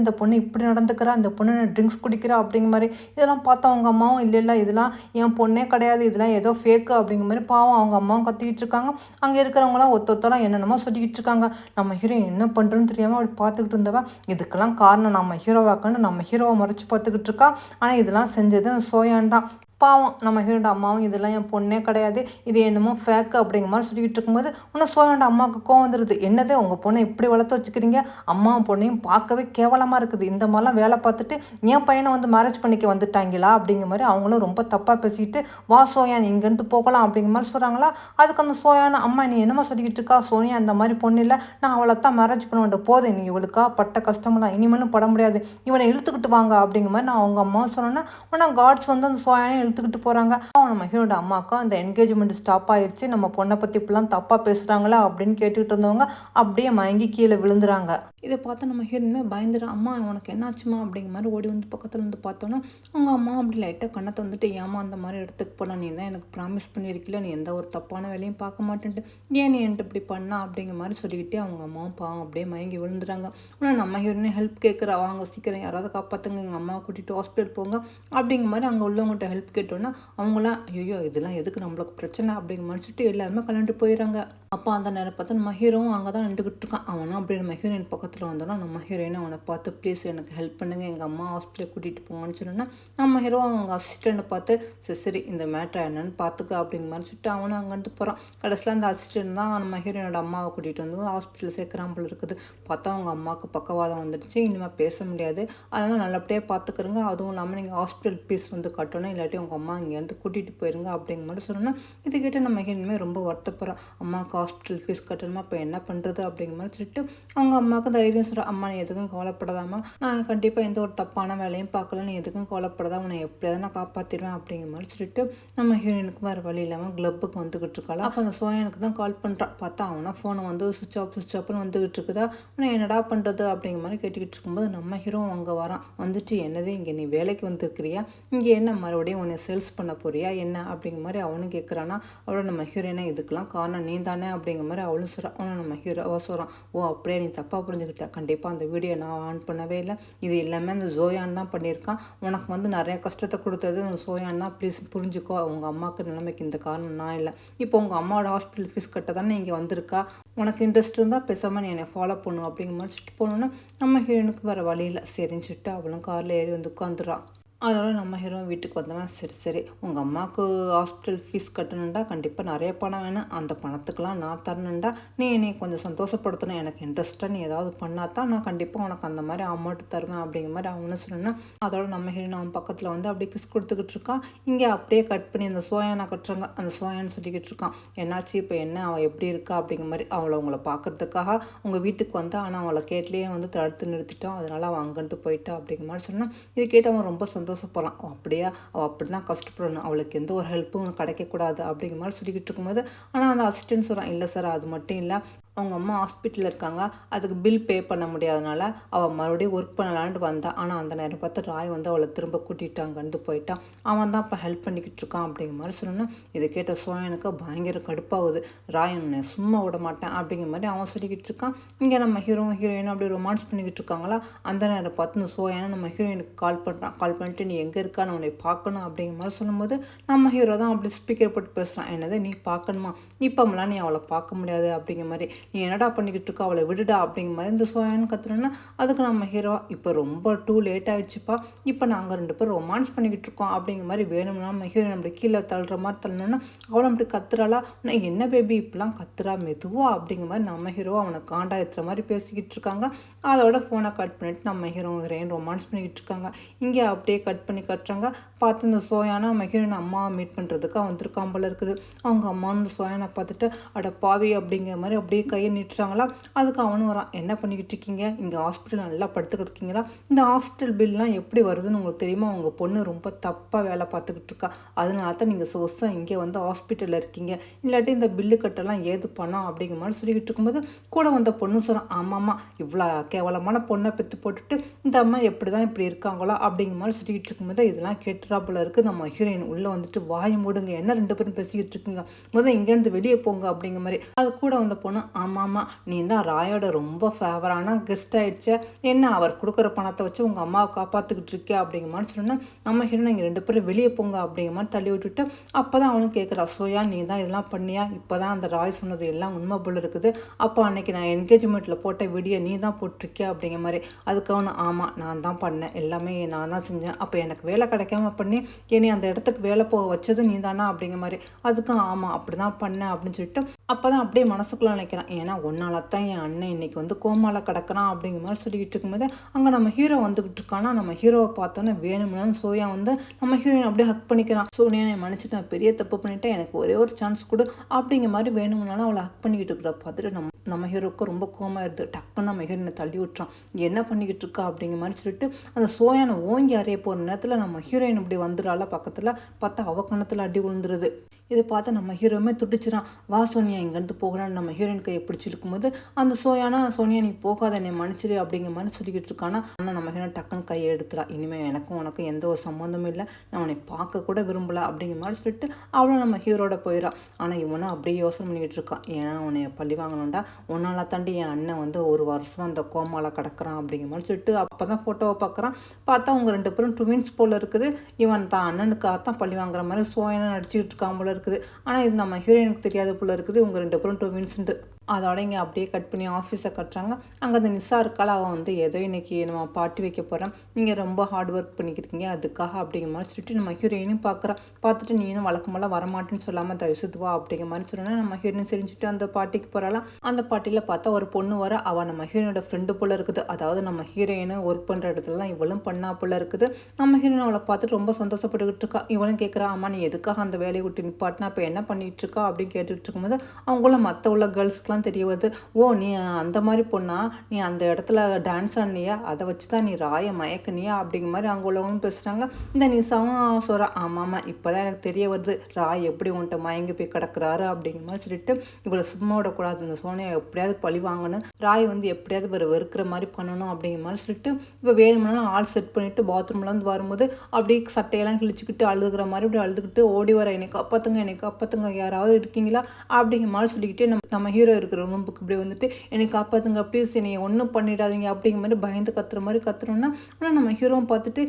இந்த பொண்ணு இப்படி நடந்துக்கிறா, இந்த பொண்ணு ட்ரிங்க்ஸ் குடிக்கிறா அப்படிங்கிற மாதிரி. இதெல்லாம் பார்த்தா அவங்க அம்மாவும் இல்லை இதெல்லாம் என் பொண்ணே கிடையாது, இதெல்லாம் ஏதோ ஃபேக்கு அப்படிங்கிற மாதிரி பாவம் அவங்க அம்மாவும் கத்திக்கிட்டு இருக்காங்க. அங்கே இருக்கிறவங்களாம் ஒத்தொத்தலாம் என்னென்னமோ சொல்லிக்கிட்டு இருக்காங்க. நம்ம ஹீரோயின் என்ன பண்ணுறதுன்னு தெரியாமல் அப்படி பார்த்துக்கிட்டு இருந்தவ, இதுக்கெல்லாம் காரணம் நம்ம ஹீரோவாக்குன்னு நம்ம ஹீரோவை மறைச்சு பார்த்துக்கிட்டு இருக்கா. ஆனால் இதெல்லாம் செஞ்சது சோயான் தான். பாவம் நம்ம ஹீரோட அம்மாவும் இதெல்லாம் என் பொண்ணே கிடையாது, இது என்னமோ ஃபேக்கு அப்படிங்கிற மாதிரி சொல்லிக்கிட்டு இருக்கும்போது இன்னும் சோயோட அம்மாவுக்கு கோவம் வந்துடுது. என்னது உங்கள் பொண்ணை இப்படி வளர்த்து வச்சுக்கிறீங்க, அம்மாவும் பொண்ணையும் பார்க்கவே கேவலமாக இருக்குது, இந்த மாதிரிலாம் வேலை பார்த்துட்டு என் பையனை வந்து மேரேஜ் பண்ணிக்க வந்துட்டாங்களா அப்படிங்கிற மாதிரி அவங்களும் ரொம்ப தப்பாக பேசிக்கிட்டு, வா சோயான் இங்கேருந்து போகலாம் அப்படிங்கிற மாதிரி சொல்கிறாங்களா. அதுக்கு அந்த சோயான அம்மா நீ என்னமா சொல்லிக்கிட்டு இருக்கா, சோனியா அந்த மாதிரி பொண்ணு இல்லை, நான் அவளை தான் மேரேஜ் பண்ண வேண்டிய போதும், நீ இவளுக்கா பட்ட கஷ்டமெல்லாம் இனிமேலும் பட முடியாது, இவனை இழுத்துக்கிட்டு வாங்க அப்படிங்கிற மாதிரி நான் அவங்க அம்மாவும் சொன்னேன்னா, ஆனால் காட்ஸ் வந்து அந்த சோயானே இழுத்துக்கிட்டு போகிறாங்க. நம்ம ஹீரோட அம்மாவுக்கும் அந்த என்கேஜ்மெண்ட் ஸ்டாப் ஆயிடுச்சு, நம்ம பொண்ணை பற்றி இப்படிலாம் தப்பாக பேசுகிறாங்களா அப்படின்னு கேட்டுக்கிட்டு இருந்தவங்க அப்படியே மயங்கி கீழே விழுந்துறாங்க. இதை பார்த்து நம்ம ஹீரோனுமே பயந்துடும். அம்மா உனக்கு என்னாச்சுமா அப்படிங்கிற மாதிரி ஓடி வந்து பக்கத்தில் வந்து பார்த்தோன்னா அவங்க அம்மா அப்படி லைட்டாக கண்ணத்தை வந்துட்டு, ஏமா அந்த மாதிரி இடத்துக்கு போனால், நீ தான் எனக்கு ப்ராமிஸ் பண்ணியிருக்கல, நீ எந்த ஒரு தப்பான வேலையும் பார்க்க மாட்டேன்ட்டு ஏன் நீ என்கிட்ட இப்படி பண்ணா அப்படிங்கிற மாதிரி சொல்லிக்கிட்டே அவங்க அம்மாவும் பாவம் அப்படியே மயங்கி விழுந்துறாங்க. ஆனால் நம்ம ஹீரோனே ஹெல்ப் கேட்குறா, வாங்க சீக்கிரம் யாராவது காப்பாற்றுங்க, எங்கள் அம்மாவை கூட்டிகிட்டு ஹாஸ்பிட்டல் போங்க அப்படிங்கிற மாதிரி அங்கே உள்ளவங்கள்ட்ட ஹெல்ப் கேட்டோன்னா அவங்களாம் ஐயோ இதெல்லாம் எதுக்கு நம்மளுக்கு பிரச்சனை அப்படிங்கிற மாதிரி சொல்லிட்டு எல்லாருமே கலண்டு போயிடறாங்க. அப்போ அந்த நேரம் பார்த்து நம்ம ஹீரோவும் அங்கே தான் நின்றுக்கிட்டு இருக்கான். அவனும் அப்படியே நம்ம ஹீரோயின் பக்கத்தில் வந்தோன்னா நம்ம ஹீரோயின் அவனை பார்த்து ப்ளீஸ் எனக்கு ஹெல்ப் பண்ணுங்கள், எங்கள் அம்மா ஹாஸ்பிட்டல் கூட்டிகிட்டு போங்கன்னு சொன்னோன்னா நம்ம ஹீரோ அவங்க அசிஸ்டண்ட்டை பார்த்து சரி சரி இந்த மேட்ரு என்னன்னு பார்த்துக்க அப்படிங்கிற மாதிரி சொல்லிட்டு அவனும் அங்கேருந்து போகிறான். கடைசியில் அந்த அசிஸ்டன்ட் தான் நம்ம ஹீரோயினோட அம்மாவை கூட்டிகிட்டு வந்து ஹாஸ்பிட்டல் சேர்க்குறான் போல இருக்குது. பார்த்தா அவங்க அம்மாவுக்கு பக்கவாதம் வந்துடுச்சு, இனிமேல் பேச முடியாது, அதனால் நல்லபடியாக பார்த்துக்கிறங்க, அதுவும் இல்லாமல் நீங்கள் ஹாஸ்பிட்டல் ஃபீஸ் வந்து கட்டணும், இல்லாட்டி உங்கள் அம்மா இங்கேருந்து கூட்டிகிட்டு போயிருங்க அப்படிங்கிற மாதிரி சொன்னோன்னா இது கேட்டு நம்ம ஹீரோயினுமே ரொம்ப வருத்தப்படுறான். அம்மாவுக்கு ஹாஸ்பிட்டல் ஃபீஸ் கட்டணுமா, இப்போ என்ன பண்ணுறது அப்படிங்கிற மாதிரி சொல்லிட்டு அவங்க அம்மாவுக்கு தைரியம் சொல்கிறேன். அம்மா நீ எதுக்கும் கவலைப்படாதாம்மா, நான் கண்டிப்பாக எந்த ஒரு தப்பான வேலையும் பார்க்கல, நீ எதுக்கும் கவலைப்படாத, உன்னை எப்படியாவது நான் காப்பாற்றிடுவேன் அப்படிங்கிற மாதிரி சொல்லிட்டு நம்ம ஹீரோயினுக்கு வேறு வழி இல்லாமல் கிளப்புக்கு வந்துக்கிட்டு இருக்காளா. அப்போ அந்த சோயனுக்கு தான் கால் பண்ணுறான். பார்த்தா அவனா ஃபோனை வந்து சுவிட்ச் ஆஃப்னு வந்துக்கிட்டு இருக்குதா. உன்னை என்னடா பண்ணுறது அப்படிங்கிற மாதிரி கேட்டுக்கிட்டு இருக்கும்போது நம்ம ஹீரோ அங்கே வரான். வந்துட்டு என்னது இங்கே நீ வேலைக்கு வந்திருக்கிறியா, இங்கே என்ன மறுபடியும் உன்னை சேல்ஸ் பண்ண போறியா என்ன அப்படிங்கிற மாதிரி அவனும் கேட்குறானா. அவளோட நம்ம ஹீரோயினை இதுக்கெல்லாம் காரணம் நீ தானே அப்படிங்கிற மாதிரி அவளும் சொல்கிறான். ஆனால் நம்ம ஹீரோவா சொல்கிறான், ஓ அப்படியே நீ தப்பாக புரிஞ்சுக்கிட்ட, கண்டிப்பாக அந்த வீடியோ நான் ஆன் பண்ணவே இல்லை, இது எல்லாமே அந்த ஜோயான் தான் பண்ணியிருக்கான், உனக்கு வந்து நிறைய கஷ்டத்தை கொடுத்தது அந்த சோயான் தான், ப்ளீஸ் புரிஞ்சுக்கோ, உங்கள் அம்மாவுக்கு நிலைமைக்கு இந்த காரணம் நான் இல்லை, இப்போ உங்கள் அம்மாவோட ஹாஸ்பிட்டல் ஃபீஸ் கட்ட தானே இங்கே வந்திருக்கா, உனக்கு இன்ட்ரெஸ்ட் இருந்தால் பேசாமல் நீ என்னை ஃபாலோ பண்ணும் அப்படிங்கிற மாதிரி சொல்லிட்டு போனோன்னா நம்ம ஹீரோனுக்கு வேறு வழி இல்லை, சரின்னு சொல்லிட்டு அவளும் காரில் ஏறி வந்து உட்காந்துடுறான். அதோட நம்ம ஹீரோ வீட்டுக்கு வந்தவன் சரி சரி உங்கள் அம்மாவுக்கு ஹாஸ்பிட்டல் ஃபீஸ் கட்டணுண்டா கண்டிப்பாக நிறைய பணம் வேணும், அந்த பணத்துக்கெலாம் நான் தரணுண்டா, நீ என்னை கொஞ்சம் சந்தோஷப்படுத்தணும், எனக்கு இன்ட்ரெஸ்ட்டாக நீ ஏதாவது பண்ணால் தான் நான் கண்டிப்பாக உனக்கு அந்த மாதிரி அமௌண்ட் தருவேன் அப்படிங்கிற மாதிரி அவனு சொன்னேன்னா. அதோட நம்ம ஹீரோ அவன் பக்கத்தில் வந்து அப்படியே கிஸ் கொடுத்துக்கிட்டு இருக்கான். இங்கே அப்படியே கட் பண்ணி அந்த சோயானை கட்டுறாங்க. அந்த சோயான்னு சொல்லிக்கிட்டு இருக்கான், என்னாச்சு இப்போ என்ன அவள் எப்படி இருக்கா அப்படிங்கிற மாதிரி. அவளை உங்களை பார்க்குறதுக்காக உங்கள் வீட்டுக்கு வந்தா, ஆனால் அவளை கேட்லேயே வந்து தடுத்து நிறுத்திட்டோம், அதனால் அவள் அங்கிட்டு போயிட்டா அப்படிங்கிற மாதிரி சொன்னான். இது கேட்டு அவன் ரொம்ப சந்தோஷப்படலாம். அப்படியே அவள் அப்படி தான் கஷ்டப்படணும், அவளுக்கு எந்த ஒரு ஹெல்ப்பும் கிடைக்கக்கூடாது அப்படிங்கிற மாதிரி சொல்லிக்கிட்டு இருக்கும்போது ஆனால் அந்த அசிஸ்டன்ட் சொல்கிறான், இல்லை சார் அது மட்டும் இல்லை, அவங்க அம்மா ஹாஸ்பிட்டலில் இருக்காங்க, அதுக்கு பில் பே பண்ண முடியாதனால அவள் மறுபடியும் ஒர்க் பண்ணலான்ட்டு வந்தா. ஆனால் அந்த நேரம் பார்த்து ராய் வந்து அவளை திரும்ப கூட்டிகிட்டு அங்கேருந்து போயிட்டான். அவன் தான் இப்போ ஹெல்ப் பண்ணிக்கிட்டு இருக்கான் அப்படிங்கிற மாதிரி சொன்னோன்னா, இதை கேட்ட சோயனுக்கு பயங்கர கடுப்பாகுது. ராய் உன்னை சும்மா விட மாட்டேன் அப்படிங்கிற மாதிரி அவன் சொல்லிக்கிட்டு இருக்கான். இங்கே நம்ம ஹீரோயினும் அப்படி ரொமான்ஸ் பண்ணிக்கிட்டு இருக்காங்களா. அந்த நேரம் பார்த்து இந்த சோயானை நம்ம ஹீரோயினுக்கு கால் பண்ணுறான். கால் பண்ணிட்டு நீ எங்கே இருக்கான்னு உன்னை பார்க்கணும் அப்படிங்கிற மாதிரி சொல்லும்போது நம்ம ஹீரோ தான் அப்படி ஸ்பீக்கர் போட்டு பேசுகிறான். என்னது நீ பார்க்கணுமா, இப்போம்லாம் நீ அவளை பார்க்க முடியாது அப்படிங்கிற மாதிரி, நீ என்னடா பண்ணிக்கிட்டு இருக்கோ, அவளை விடுடா அப்படிங்கிற மாதிரி இந்த சோயான்னு கத்துறோன்னா, அதுக்கு நம்ம ஹீரோ இப்போ ரொம்ப டூ லேட் ஆகிடுச்சுப்பா, இப்போ நாங்கள் 2 பேரும் ரொமான்ஸ் பண்ணிக்கிட்டு இருக்கோம் அப்படிங்கிற மாதிரி வேணும்னா நம்ம ஹீரோயின் அப்படி கீழே தள்ளுற மாதிரி தள்ளணுன்னா அவளை அப்படி கத்துறாளா. நான் என்ன பேபி இப்பெல்லாம் கத்துறா மெதுவா அப்படிங்கிற மாதிரி நம்ம ஹீரோ அவனை காண்டாயத்துற மாதிரி பேசிக்கிட்டு இருக்காங்க. அதோட ஃபோனை கட் பண்ணிட்டு நம்ம ஹீரோயின் ரொமான்ஸ் பண்ணிக்கிட்டு இருக்காங்க. இங்கே அப்படியே கட் பண்ணி கட்டுறாங்க. பார்த்து இந்த சோயானா நம்ம ஹீரோயின் அம்மாவை மீட் பண்ணுறதுக்கு வந்திருக்கான் போல இருக்குது. அவங்க அம்மா இந்த சோயானை பார்த்துட்டு அட பாவி அப்படிங்கிற மாதிரி அப்படியே கையை நீட்டுறாங்களா. அதுக்கு அவனும் வரான். என்ன பண்ணிக்கிட்டு இருக்கீங்க, இங்கே ஹாஸ்பிட்டல் நல்லா படுத்துக்கிட்டு இருக்கீங்களா, இந்த ஹாஸ்பிட்டல் பில்லாம் எப்படி வருதுன்னு உங்களுக்கு தெரியுமா, உங்கள் பொண்ணு ரொம்ப தப்பாக வேலை பார்த்துக்கிட்டு இருக்கா, அதனால தான் நீங்கள் சொசம் இங்கே வந்து ஹாஸ்பிட்டலில் இருக்கீங்க, இல்லாட்டி இந்த பில்லு கட்டெல்லாம் ஏது பண்ணோம் அப்படிங்கிற மாதிரி சொல்லிக்கிட்டு இருக்கும்போது கூட வந்த பொண்ணு சொல்கிறான், ஆமாம்மா இவ்வளோ கேவலமான பொண்ணை பெற்று போட்டுட்டு இந்த அம்மா எப்படி தான் இப்படி இருக்காங்களோ அப்படிங்கிற மாதிரி சொல்லிக்கிட்டு இருக்கும்போது இதெல்லாம் கேட்டுறா போல இருக்குது. நம்ம ஹீரோயின் உள்ளே வந்துட்டு வாய் மூடுங்க, என்ன 2 பேரும் பேசிக்கிட்டு இருக்கீங்க, முதல் இங்கேருந்து வெளியே போங்க அப்படிங்கிற மாதிரி. அது கூட வந்த பொண்ணு ஆமாம்மா நீ தான் ராயோட ரொம்ப ஃபேவரான கெஸ்ட் ஆகிடுச்ச, என்ன அவர் கொடுக்குற பணத்தை வச்சு உங்கள் அம்மாவை காப்பாற்றிக்கிட்டு இருக்கே அப்படிங்கிற மாதிரி சொன்னால் நம்ம ஹீரோயின் இங்கே 2 பேரும் வெளியே போங்க அப்படிங்கிற மாதிரி தள்ளி விட்டுட்டு அப்போ தான் அவனும் கேட்குறா, சோயா நீ தான் இதெல்லாம் பண்ணியா, இப்போ தான் அந்த ராய் சொன்னது எல்லாம் உண்மை போல் இருக்குது, அப்போ அன்னைக்கு நான் என்கேஜ்மெண்ட்டில் போட்ட வீடியோ நீ தான் போட்டிருக்கியா அப்படிங்கிற மாதிரி. அதுக்கு அவனு ஆமாம் நான் தான் பண்ணேன், எல்லாமே நான் தான் செஞ்சேன், அப்போ எனக்கு வேலை கிடைக்காம பண்ணி என்னை அந்த இடத்துக்கு வேலை போக வச்சது நீ தானா அப்படிங்கிற மாதிரி. அதுக்கும் ஆமாம் அப்படி தான் பண்ணேன் அப்படின்னு சொல்லிட்டு அப்போ தான் அப்படியே மனசுக்குள்ளே நினைக்கிறேன், ஏன்னா ஒன்னால தான் என் அண்ணன் இன்னைக்கு வந்து கோமால கிடக்கிறான் அப்படிங்கிற மாதிரி சொல்லிக்கிட்டு இருக்கும்போது அங்கே நம்ம ஹீரோ வந்துக்கிட்டு இருக்கானா. நம்ம ஹீரோவை பார்த்தோன்னே வேணும்னாலும் சோயா வந்து நம்ம ஹீரோயின் அப்படியே ஹக் பண்ணிக்கிறான். சோனியா என்னை மன்னிச்சுட்டு நான் பெரிய தப்பு பண்ணிட்டேன், எனக்கு ஒரே ஒரு சான்ஸ் கொடு அப்படிங்கிற மாதிரி வேணும்னாலும் அவளை ஹக் பண்ணிக்கிட்டு இருக்கிற பார்த்துட்டு நம்ம ஹீரோவுக்கு ரொம்ப கோவமாக இருது. டக்குன்னு நம்ம ஹீரோயினை தள்ளி விட்டுறான். என்ன பண்ணிக்கிட்டு இருக்கா அப்படிங்கிற மாதிரி சொல்லிட்டு அந்த சோயானை ஓங்கி அறைய போகிற நேரத்தில் நம்ம ஹீரோயின் இப்படி வந்துடால பக்கத்தில் பார்த்தா அவ கணத்தில் அடி விழுந்துருது. இதை பார்த்து நம்ம ஹீரோமே துடிச்சிடான். வா சோனியா இங்கேருந்து போகலான்னு நம்ம ஹீரோயின் கையை பிடிச்சி இழுக்கும்போது அந்த சோனியா நீ போகாத என்னை மன்னிச்சிரு அப்படிங்கிற மாதிரி சொல்லிக்கிட்டு இருக்கானா. ஆனால் நம்ம ஹீரோயின் டக்குன்னு கையை எடுத்துறா. இனிமேல் எனக்கும் உனக்கும் எந்த ஒரு சம்மந்தமும் இல்லை, நான் உன்னை பார்க்க கூட விரும்பலை அப்படிங்கிற மாதிரி சொல்லிட்டு அவளும் நம்ம ஹீரோட போயிடறான். ஆனால் இவனும் அப்படியே யோசனை பண்ணிக்கிட்டு இருக்கான், ஏன்னா உன்னை பழி வாங்கணும்டா, உன்னால தாண்டி என் அண்ணன் வந்து ஒரு வருஷம் அந்த கோமால கிடக்கிறான் அப்படிங்கிற மாதிரி சொல்லிட்டு அப்போ தான் ஃபோட்டோவை பார்க்குறான். பார்த்தா அவங்க 2 பேரும் ட்வின்ஸ் போல் இருக்குது. இவன் தான் அண்ணனுக்காகத்தான் பழி வாங்குற மாதிரி சோயனை நடிச்சுக்கிட்டு இருக்கான் போல இருக்குது. ஆனால் இது நம்ம ஹீரோயினுக்கு தெரியாத போல இருக்குது, இவங்க 2 பேரும் ட்வின்ஸ்ன்ட்டு. அதோட இங்கே அப்படியே கட் பண்ணி ஆஃபீஸை கட்டுறாங்க. அங்கே அந்த நிசா இருக்கால, அவன் வந்து ஏதோ இன்னைக்கு நம்ம பார்ட்டி வைக்க போகிறேன், நீங்கள் ரொம்ப ஹார்ட் ஒர்க் பண்ணிக்கிறீங்க அதுக்காக அப்படிங்கிற மாதிரி சொல்லிட்டு நம்ம ஹீரோயினும் பார்க்குறான். பார்த்துட்டு நீனும் வழக்கமெல்லாம் வரமாட்டேன்னு சொல்லாமல் தயவுசுதுவா அப்படிங்கிற மாதிரி சொன்னா நம்ம ஹீரோயின் செஞ்சுட்டு அந்த பார்ட்டிக்கு போகிறாலாம். அந்த பார்ட்டியில் பார்த்தா ஒரு பொண்ணு வர, அவள் நம்ம ஹீரோனோட ஃப்ரெண்டு போல் இருக்குது. அதாவது நம்ம ஹீரோயினு ஒர்க் பண்ணுற இடத்துல தான் இவளும் பண்ணா போல் இருக்குது. நம்ம ஹீரோயின் அவளை பார்த்துட்டு ரொம்ப சந்தோஷப்பட்டுக்கிட்டு இருக்கா. இவளும் கேட்குறா, அம்மா நீ எதுக்காக அந்த வேலையை விட்டு நிப்பாட்டினா இப்போ என்ன பண்ணிட்டு இருக்கா அப்படின்னு கேட்டுட்டு இருக்கும்போது அவங்களும் மற்ற உள்ள கேர்ள்ஸ்க்குலாம் தெரிய வருது. ஓ நீ அந்த மாதிரி பொண்ணா, நீ அந்த இடத்துல டான்ஸ் ஆடினியா, அதை வச்சு தான் நீ ராயை மயக்கினியா அப்படிங்கிற மாதிரி அவங்க உள்ளவங்களும் பேசுகிறாங்க. இந்த நிசாவும் சொல்கிறா, ஆமாம்மா இப்போ தான் எனக்கு தெரிய வருது ராய் எப்படி உன்ட்ட மயங்கி போய் கிடக்குறாரு அப்படிங்கிற மாதிரி சொல்லிட்டு இவ்வளோ சும்மா விடக்கூடாது, இந்த சோனியா எப்படியாவது பழி வாங்கணும், ராய் வந்து எப்படியாவது வேறு வெறுக்கிற மாதிரி பண்ணணும் அப்படிங்கிற மாதிரி சொல்லிட்டு இப்போ வேணும்னாலும் ஆள் செட் பண்ணிவிட்டு பாத்ரூம்லேருந்து வரும்போது அப்படியே சட்டையெல்லாம் கிழிச்சிக்கிட்டு அழுதுகிற மாதிரி இப்படி அழுதுகிட்டு ஓடி வர, எனக்கு காப்பாற்றுங்க யாராவது இருக்கீங்களா அப்படிங்கிற மாதிரி சொல்லிக்கிட்டு நம்ம ஹீரோ இருக்கிற ரூமுக்கு இப்படி வந்துட்டு எனக்கு காப்பாற்றுங்க ப்ளீஸ், என்னை ஒன்றும் பண்ணிடாதீங்க அப்படிங்கிற மாதிரி பயந்து கத்துற மாதிரி கத்துறோன்னா. ஆனால் நம்ம ஹீரோவை பார்த்துட்டு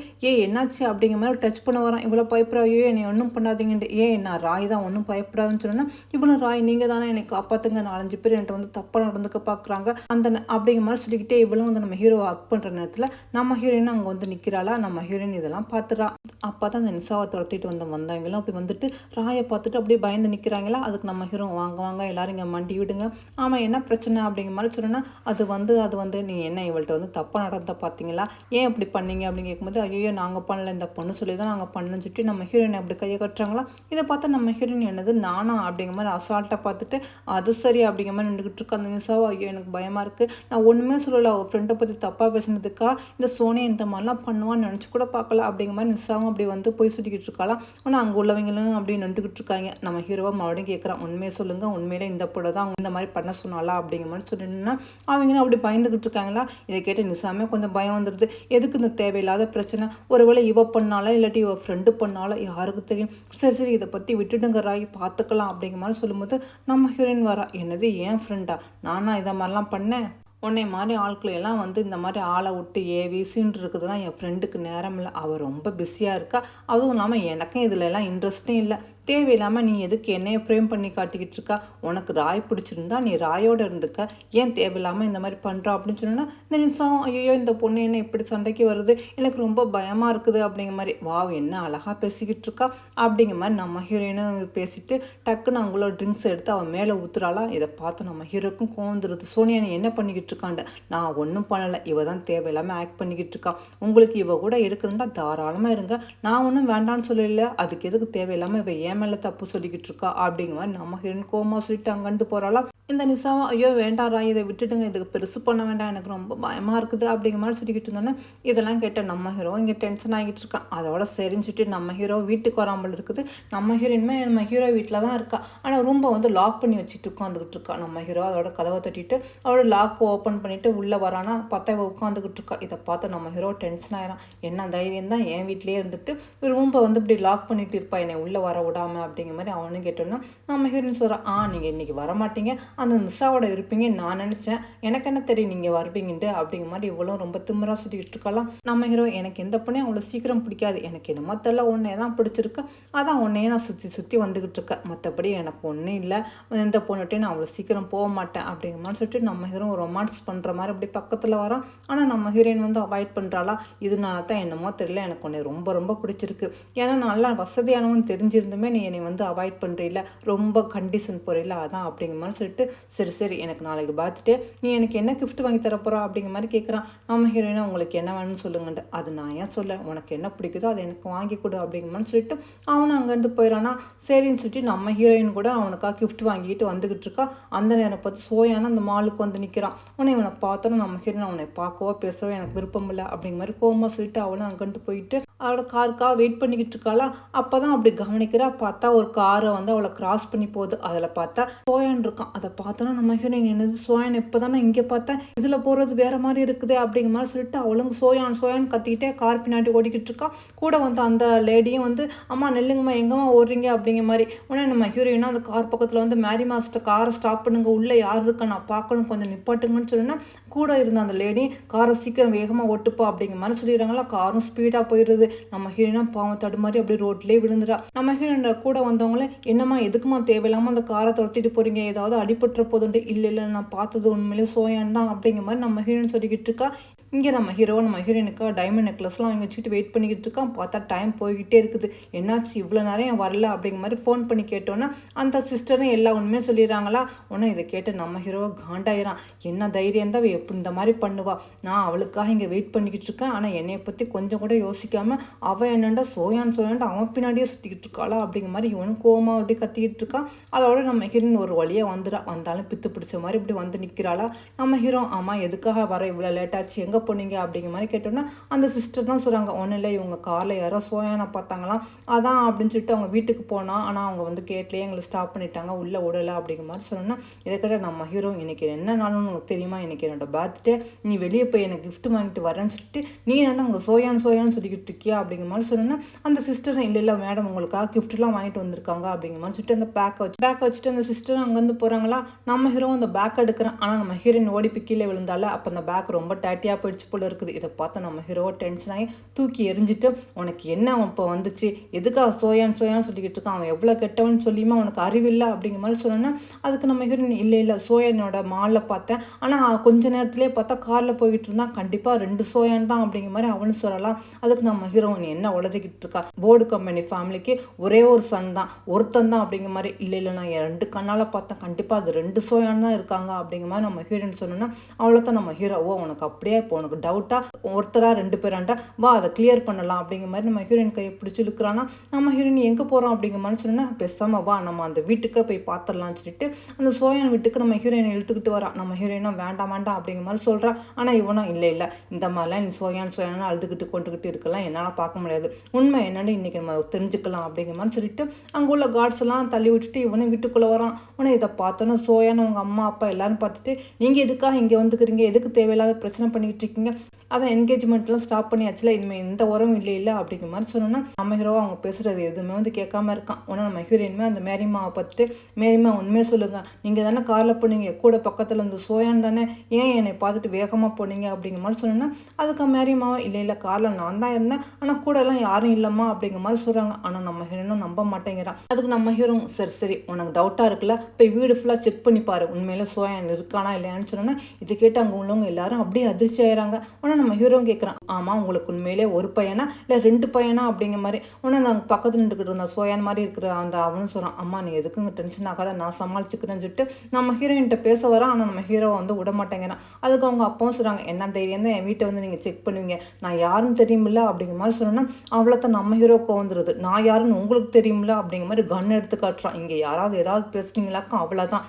என்னாச்சு அப்படிங்கிற மாதிரி டச் பண்ண வரான். இவ்வளோ பயப்படுறா, என்னை ஒன்றும் பண்ணாதீங்கன்ட்டு. நான் ராய் தான் ஒன்றும் பயப்படாதுன்னு சொன்னேன்னா, இவ்வளோ ராய் நீங்கள் தானே என்னை காப்பாற்றுங்க, 4-5 பேர் என்கிட்ட வந்து தப்பாக நடந்துக்க பார்க்குறாங்க அந்த அப்படிங்கிற மாதிரி சொல்லிக்கிட்டே இவ்வளோ வந்து நம்ம ஹீரோவை ஹக் பண்ணுற நேரத்தில் நம்ம ஹீரோயின் அங்கே வந்து நிற்கிறாளா. நம்ம ஹீரோயின் இதெல்லாம் பார்த்துறா. அப்போ தான் அந்த நிசாவை துரத்திட்டு வந்தவங்களும் அப்படி வந்துட்டு ராயை பார்த்துட்டு அப்படியே பயந்து நிற்கிறாங்களா. அதுக்கு நம்ம ஹீரோ வாங்க எல்லாரும் இங்கே மண்டி விடுங்க, ஆமாம் என்ன பிரச்சனை அப்படிங்கிற மாதிரி சொன்னா, அது வந்து நீ என்ன இவள்கிட்ட வந்து தப்பாக நடந்த பார்த்தீங்களா, ஏன் இப்படி பண்ணீங்க அப்படின்னு கேட்கும்போது, ஐயோ நாங்கள் பண்ணல, இந்த பொண்ணு சொல்லி தான் நாங்கள் பண்ணணும்னு சொல்லிட்டு நம்ம ஹீரோயின் அப்படி கையை கட்டுறாங்களா. இதை பார்த்தா நம்ம ஹீரோயின் என்னது நானா அப்படிங்கிற மாதிரி அசால்ட்டாக பார்த்துட்டு அது சரி அப்படிங்கிற மாதிரி நின்றுக்கிட்டு இருக்கு. அந்த நிசாவோ ஐயோ எனக்கு பயமாக இருக்குது, நான் ஒன்றுமே சொல்லலை, அவள் ஃப்ரெண்டை பற்றி தப்பாக பேசினதுக்கா இந்த சோனியா இந்த மாதிரிலாம் பண்ணுவான்னு நினச்சி கூட பார்க்கல அப்படிங்கிற மாதிரி நிசாவும் அப்படி வந்து போய் சுட்டிக்கிட்டு இருக்காளாம். ஆனால் அங்கே உள்ளவங்களும் அப்படி நின்றுக்கிட்டு இருக்காங்க. நம்ம ஹீரோவை மறுபடியும் கேட்குறான், உண்மையை சொல்லுங்கள், உண்மையிலே இந்த பொண்ணை தான் இந்த மாதிரி பண்ண சொன்னாலா அப்படிங்கிற மாதிரி சொல்லிட்டுன்னா அவங்களும் அப்படி பயந்துக்கிட்டு இருக்காங்களா. இதை கேட்டு நிசாமே கொஞ்சம் பயம் வந்துடுது. எதுக்கு இந்த தேவையில்லாத பிரச்சனை, ஒருவேளை இவ பண்ணாலா இல்லாட்டி இவ ஃப்ரெண்டு பண்ணாலா யாருக்கு தெரியும். சரி சரி இதை பற்றி விட்டுடுங்க ராய், பார்த்துக்கலாம் அப்படிங்கிற மாதிரி சொல்லும்போது நம்ம ஹீரோயின் வரா. என்னது ஏன் ஃப்ரெண்டா, நானா இதை மாதிரிலாம் பண்ணேன், உன்னை மாதிரி ஆட்களையெல்லாம் இந்த மாதிரி ஆளை விட்டு ஏவிசின்னு இருக்குதுன்னா என் ஃப்ரெண்டுக்கு நேரம் இல்லை, அவள் ரொம்ப பிஸியாக இருக்கா. அதுவும் இல்லாமல் எனக்கும் இதில் எல்லாம் இன்ட்ரெஸ்ட்டே இல்லை. தேவையில்லாமல் நீ எதுக்கு என்னைய ஃப்ரேம் பண்ணி காட்டிக்கிட்டு இருக்கா, உனக்கு ராய் பிடிச்சிருந்தா நீ ராயோடு இருந்துக்க, ஏன் தேவையில்லாமல் இந்த மாதிரி பண்ணுறா அப்படின்னு சொன்னோன்னா இந்த நிமிஷம் ஐயோ இந்த பொண்ணு என்ன இப்படி சண்டைக்கு வருது, எனக்கு ரொம்ப பயமாக இருக்குது அப்படிங்கிற மாதிரி. வாவ் என்ன அழகாக பேசிக்கிட்டு இருக்கா அப்படிங்கிற மாதிரி நம்ம ஹீரோயினும் பேசிட்டு டக்குன்னு அவங்களோட ட்ரிங்க்ஸ் எடுத்து அவன் மேலே ஊத்துறாளா. இதை பார்த்து நம்ம ஹீரோக்கும் கோந்துருது. சோனியா நீ என்ன பண்ணிக்கிட்டு இருக்காண்ட, நான் ஒன்றும் பண்ணலை, இவ தான் தேவையில்லாமல் ஆக்ட் பண்ணிக்கிட்டு இருக்கா, உங்களுக்கு இவ கூட இருக்குன்னா தாராளமாக இருங்க, நான் ஒன்றும் வேண்டான்னு சொல்லல, அதுக்கு எதுக்கு தேவையில்லாமல் இவ ஏன் மேலே தப்பு சொல்லிக்கிட்டு இருக்கா அப்படிங்கிற மாதிரி நம்ம ஹீரோயின் கோமா சொல்லிட்டு அங்கேருந்து போகிறாளா. இந்த நிசாவும் ஐயோ வேண்டாரா இதை விட்டுடுங்க, இதுக்கு பெருசு பண்ண வேண்டாம், எனக்கு ரொம்ப பயமாக இருக்குது அப்படிங்கிற மாதிரி சொல்லிக்கிட்டு இருந்தோன்னே இதெல்லாம் கேட்ட நம்ம ஹீரோ இங்கே டென்ஷன் ஆகிட்டு இருக்கான். அதோட சரின்னு சொல்லிட்டு நம்ம ஹீரோ வீட்டுக்கு வராமல் இருக்குது. நம்ம ஹீரோயின்மே நம்ம ஹீரோ வீட்டில் தான் இருக்கா, ஆனால் ரூம்பை லாக் பண்ணி வச்சுட்டு உட்காந்துக்கிட்டு இருக்கா. நம்ம ஹீரோ அதோட கதவை தட்டிட்டு அவரோட லாக் ஓப்பன் பண்ணிட்டு உள்ளே வரானா, பார்த்தா உட்காந்துக்கிட்டு இருக்கா. இதை பார்த்து நம்ம ஹீரோ டென்ஷன் ஆயிரான். என்ன தைரியம் தான் என் வீட்லேயே இருந்துட்டு ரூம்பை இப்படி லாக் பண்ணிட்டு இருப்பா, என்னை உள்ளே வர விடாமல் அப்படிங்கிற மாதிரி அவனு கேட்டோன்னா நம்ம ஹீரோயின் சொல்கிறான், நீங்கள் இன்றைக்கி வரமாட்டீங்க, அந்த நிஷாவோட இருப்பீங்க நான் நினச்சேன், எனக்கு என்ன தெரியும் நீங்கள் வருவீங்கன்ட்டு அப்படிங்கிற மாதிரி இவ்வளோ ரொம்ப திமிரா சுற்றிக்கிட்டு இருக்கலாம். நம்ம ஹீரோ எனக்கு எந்த பொண்ணையும் அவ்வளோ சீக்கிரம் பிடிக்காது, எனக்கு என்னமோ தெரியல உன்னையே தான் பிடிச்சிருக்கு, அதான் உன்னையே நான் சுற்றி வந்துக்கிட்டு இருக்கேன், மற்றபடி எனக்கு ஒன்றும் இல்லை, எந்த பொண்ணுகிட்டையும் நான் அவ்வளோ சீக்கிரம் போக மாட்டேன் அப்படிங்கிற மாதிரி சொல்லிட்டு நம்ம ஹீரோ ரொமான்ஸ் பண்ணுற மாதிரி அப்படி பக்கத்தில் வரான். ஆனால் நம்ம ஹீரோயின் அவாய்ட் பண்ணுறாளா. இதனால தான் என்னமோ தெரியல எனக்கு உன்னை ரொம்ப ரொம்ப பிடிச்சிருக்கு, ஏன்னா நல்லா வசதியானவன் தெரிஞ்சிருந்துமே நீ என்னை அவாய்ட் பண்ணுறீல, ரொம்ப கண்டிஷன் போகிறீல, அதான் அப்படிங்கிற மாதிரி சொல்லிட்டு சரி சரி எனக்கு நாளைக்கு பார்த்துட்டு நீ எனக்கு என்ன கிஃப்ட் வாங்கி தரப்போறா அப்படிங்கிற மாதிரி கேட்குறான். நம்ம ஹீரோயினா உங்களுக்கு என்ன வேணும்னு சொல்லுங்கன்ட்டு. அது நான் ஏன் சொல்ல, உனக்கு என்ன பிடிக்குதோ அதை எனக்கு வாங்கி கொடு அப்படிங்கிற மாதிரி சொல்லிட்டு அவனும் அங்கேருந்து போயிடறானா. சரின்னு சொல்லிட்டு நம்ம ஹீரோயின் கூட அவனுக்காக கிஃப்ட் வாங்கிட்டு வந்துக்கிட்டு இருக்கா. அந்த நேரம் பார்த்து சோயான அந்த மாலுக்கு நிற்கிறான். உன்னை இவனை பார்த்தோன்னா நம்ம ஹீரோயின் அவனை பார்க்கவோ பேசவோ எனக்கு விருப்பம் இல்லை அப்படிங்கிற மாதிரி கோமா சொல்லிட்டு அவனும் அங்கேருந்து போயிட்டு அவளோட காருக்காக வெயிட் பண்ணிக்கிட்டு இருக்காளா. அப்போ தான் அப்படி கவனிக்கிறா. பார்த்தா ஒரு காரை அவளை கிராஸ் பண்ணி போகுது. அதில் பார்த்தா சோயான் இருக்கான். அதை பார்த்தோன்னா நம்ம ஹீரோயின் என்னது சோயான் இப்போ தானே இங்கே பார்த்தேன், இதில் போகிறது வேற மாதிரி இருக்குது அப்படிங்கிற மாதிரி சொல்லிட்டு அவளுங்க சோயான் சோயான் கத்திக்கிட்டே கார் பின்னாடி ஓடிக்கிட்டு இருக்கா. கூட அந்த லேடியும் அம்மா நெல்லுங்கம்மா எங்கம்மா ஓடுறீங்க அப்படிங்கிற மாதிரி. உடனே நம்ம ஹீரோயினா அந்த கார் பக்கத்தில் மேரி மாஸ்டர் காரை ஸ்டாப் பண்ணுங்க, உள்ளே யார் இருக்கா நான் பார்க்கணும், கொஞ்சம் நிப்பாட்டுங்கன்னு சொன்னா கூட இருந்த அந்த லேடி காரை சீக்கிரம் வேகமாக ஓட்டுப்பா அப்படிங்கிற மாதிரி சொல்லிடுறாங்களா. காரும் ஸ்பீடாக போயிடுது. நம்ம ஹீரோயினா பாவம் தடுமாறி அப்படியே ரோட்லேயே விழுந்துடா. நம்ம ஹீரோயின் கூட வந்தவங்களே என்னம்மா எதுக்குமா தேவையில்லாமல் அந்த காரை துரத்திட்டு போறீங்க, ஏதாவது அடிபட்டுற போதுண்டு. இல்லை நான் பார்த்தது உண்மையிலே சோயான் தான் அப்படிங்கிற மாதிரி நம்ம ஹீரோயின் சொல்லிக்கிட்டு இருக்கா. இங்கே நம்ம ஹீரோயினுக்கு டைமண்ட் நெக்லஸ்லாம் அவங்க வச்சுட்டு வெயிட் பண்ணிக்கிட்டு இருக்கான். பார்த்தா டைம் போய்கிட்டே இருக்குது. என்னாச்சு இவ்வளோ நேரம் வரல அப்படிங்கிற மாதிரி ஃபோன் பண்ணி கேட்டோன்னா அந்த சிஸ்டரும் எல்லா உண்மையும் சொல்லிடுறாங்களா. ஒன்றும் இதை கேட்டு நம்ம ஹீரோவை காண்டாயிரான். என்ன தைரியம் தான் எப்படி இந்த மாதிரி பண்ணுவா, நான் அவளுக்காக இங்கே வெயிட் பண்ணிக்கிட்டு இருக்கேன், ஆனால் என்னையை பற்றி கொஞ்சம் கூட யோசிக்காமல் அவள் என்னண்டா சோயான் அவன் பின்னாடியே சுற்றிக்கிட்டு இருக்காளா அப்படிங்கிற மாதிரி இவனும் கோமா அப்படி கத்திக்கிட்டு இருக்கான். அதோட நம்ம ஹீரோயின் ஒரு வழியாக வந்தாலும் பித்து பிடிச்ச மாதிரி இப்படி நிற்கிறாளா. நம்ம ஹீரோ ஆமாம் எதுக்காக வர இவ்வளோ லேட்டாச்சு, எங்கே போனீங்க அப்படிங்கிற மாதிரி கேட்டோன்னா அந்த சிஸ்டர் தான் சொல்கிறாங்க, ஒன்றும் இல்லை இவங்க காரில் யாரோ சோயானை பார்த்தாங்களாம், அதான் அப்படின்னு சொல்லிட்டு அவங்க வீட்டுக்கு போனால், ஆனால் அவங்க கேட்லேயே எங்களை ஸ்டாப் பண்ணிட்டாங்க, உள்ளே விடலை அப்படிங்கிற மாதிரி சொன்னோன்னா. இதை கேட்ட நம்ம ஹீரோ இன்னைக்கு என்ன நாளும் உனக்கு தெரியுமா, இன்னைக்கு என்னோட பர்த்டே, நீ வெளியே போய் எனக்கு கிஃப்ட் வாங்கிட்டு வரேன்னு சொல்லிட்டு நீ என்ன அங்கே சோயான்னு சொல்லிக்கிட்டு இருக்கியா அப்படிங்கிற மாதிரி சொன்னோன்னா அந்த சிஸ்டரும் இல்லை மேடம் உங்களுக்காக கிஃப்ட்லாம் வாங்கிட்டு வந்திருக்காங்க அப்படிங்கிற மாதிரி சொல்லிட்டு அந்த பேக்கை வச்சுட்டு அந்த சிஸ்டரும் அங்கேருந்து போகிறாங்களா. நம்ம ஹீரோ அந்த பேக் எடுக்கிறேன், ஆனால் நம்ம ஹீரோயின் ஓடி கீழே விழுந்தால அப்போ அந்த பேக் ரொம்ப டேட்டியாக போயிடுச்சு போல இருக்குது. இதை பார்த்து நம்ம ஹீரோ டென்ஷன் ஆகி தூக்கி எரிஞ்சிட்டு உனக்கு என்ன இப்போ வந்துச்சு, எதுக்காக சோயான்னு சொல்லிக்கிட்டு இருக்கான், அவன் எவ்வளோ கெட்டவன்னு சொல்லியுமா உனக்கு அறிவில்லை அப்படிங்கிற மாதிரி சொன்னோன்னா அதுக்கு நம்ம ஹீரோயின் இல்லை சோயானோட மாலில் பார்த்தேன், ஆனால் கொஞ்ச நேரத்துலேயே பார்த்தா காரில் போய்கிட்டு இருந்தான், கண்டிப்பாக 2 சோயான் தான் அப்படிங்கிற மாதிரி அவனு சொல்லலாம். அதுக்கு நம்ம ஹீரோயின் என்ன உளறிக்கிட்டு இருக்கா, போர்டு கம்பெனி ஃபேமிலிக்கு ஒரே ஒரு சன் தான், ஒருத்தன் தான் அப்படிங்கிற மாதிரி. இல்லை நான் 2 கண்ணால் பார்த்தேன், கண்டிப்பாக அது 2 சோயான் தான் இருக்காங்க அப்படிங்கிற மாதிரி நம்ம ஹீரோயின் சொன்னோன்னா அவ்வளோதான் நம்ம ஹீரோ உனக்கு அப்படியே இப்போ உனக்கு டவுட்டா ஒருத்தரா 2 பேராண்டா வா அதை கிளியர் பண்ணலாம் அப்படிங்கிற மாதிரி நம்ம ஹீரோயின் கையை பிடிச்சி இழுக்கிறான்னா நம்ம ஹீரோயின் எங்கே போகிறோம் அப்படிங்கிற மாதிரி சொன்னா பேசாம வா நம்ம அந்த வீட்டுக்கு போய் பார்த்துடலாம்னு சொல்லிட்டு அந்த சோயான் வீட்டுக்கு நம்ம ஹீரோயினை இழுத்துக்கிட்டு வரான். நம்ம ஹீரோயினும் வேண்டாம் வேண்டாம் அப்படிங்கிற மாதிரி சொல்கிறா. ஆனால் இவனும் இல்லை இல்லை இந்த மாதிரிலாம் நீ சோயான்னு அழுதுகிட்டு கொண்டுக்கிட்டு இருக்கலாம் என்னால் பார்க்க முடியாது, உண்மை என்னன்னு இன்னைக்கு நம்ம தெரிஞ்சுக்கலாம் அப்படிங்கிற மாதிரி சொல்லிட்டு அங்கே உள்ள கார்ட்ஸ் எல்லாம் தள்ளி விட்டுட்டு இவனும் வீட்டுக்குள்ளே வரான். உடனே இதை பார்த்தோன்னா சோயான்னு அவங்க அம்மா அப்பா எல்லாரும் பார்த்துட்டு நீங்கள் எதுக்காக இங்கே வந்துக்கிறீங்க, எதுக்கு தேவையில்லாத பிரச்சனை பண்ணிக்கிட்டு இருக்கீங்க, அதான் என்கேஜ்மெண்ட்லாம் ஸ்டாப் பண்ணியாச்சுல, இனிமேல் எந்த உரம் இல்லை அப்படிங்கிற மாதிரி சொன்னோன்னா நம்ம ஹீரோவை அவங்க பேசுகிறது எதுவுமே கேட்காம இருக்கான். உடனே நம்ம ஹீரோயினுமே அந்த மேரிமாவை பார்த்துட்டு மேரிமா உண்மையாக சொல்லுங்கள், நீங்கள் தானே காரில் போனீங்க, கூட பக்கத்தில் இந்த சோயான் தானே, ஏன் என்னை பார்த்துட்டு வேகமாக போனீங்க அப்படிங்கிற மாதிரி சொன்னோன்னா அதுக்கு மேரிமாவை இல்லை காரில் நான் தான் இருந்தேன், ஆனால் கூட எல்லாம் யாரும் இல்லைம்மா அப்படிங்கிற மாதிரி சொல்கிறாங்க. ஆனால் நம்ம ஹீரோனும் நம்ப மாட்டேங்கிறான். அதுக்கு நம்ம ஹீரோ சரி உனக்கு டவுட்டாக இருக்குல்ல, போய் வீடு ஃபுல்லாக செக் பண்ணி பாரு, உண்மையில சோயான் இருக்கானா இல்லையான்னு சொன்னோன்னா இது கேட்டு அங்கே உள்ளவங்க எல்லாரும் அப்படியே அதிர்ச்சி ஆயிடுறாங்க. உடனே நம்ம ஹீரோ கேட்குறான், ஆமாம் உங்களுக்கு உண்மையிலே ஒரு பையனா இல்லை 2 பையனா அப்படிங்கிற மாதிரி. உடனே நாங்கள் பக்கத்தில் நின்றுக்கிட்டு இருந்த சோயான் மாதிரி இருக்கிற அந்த அவனும் சொல்கிறான், அம்மா நீ எதுக்குங்க டென்ஷன் ஆகாத, நான் சமாளிச்சுக்கிறேன்னு சொல்லிட்டு நம்ம ஹீரோயின்கிட்ட பேச வரான். ஆனால் நம்ம ஹீரோ விட மாட்டேங்கிறான். அதுக்கு அவங்க அப்பாவும் சொல்கிறாங்க, என்ன தைரியம் தான் என் வீட்டை நீங்கள் செக் பண்ணுவீங்க, நான் யாருன்னு தெரியுமில்ல அப்படிங்கிற மாதிரி சொன்னோன்னா அவ்வளோத்தான் நம்ம ஹீரோக்கு வந்துடுது, நான் யாருன்னு உங்களுக்கு தெரியுமில்ல அப்படிங்கிற மாதிரி கன் எடுத்து காட்டுறான். இங்கே யாராவது ஏதாவது பேசுனீங்களாக்கும் அவ்வளோதான்.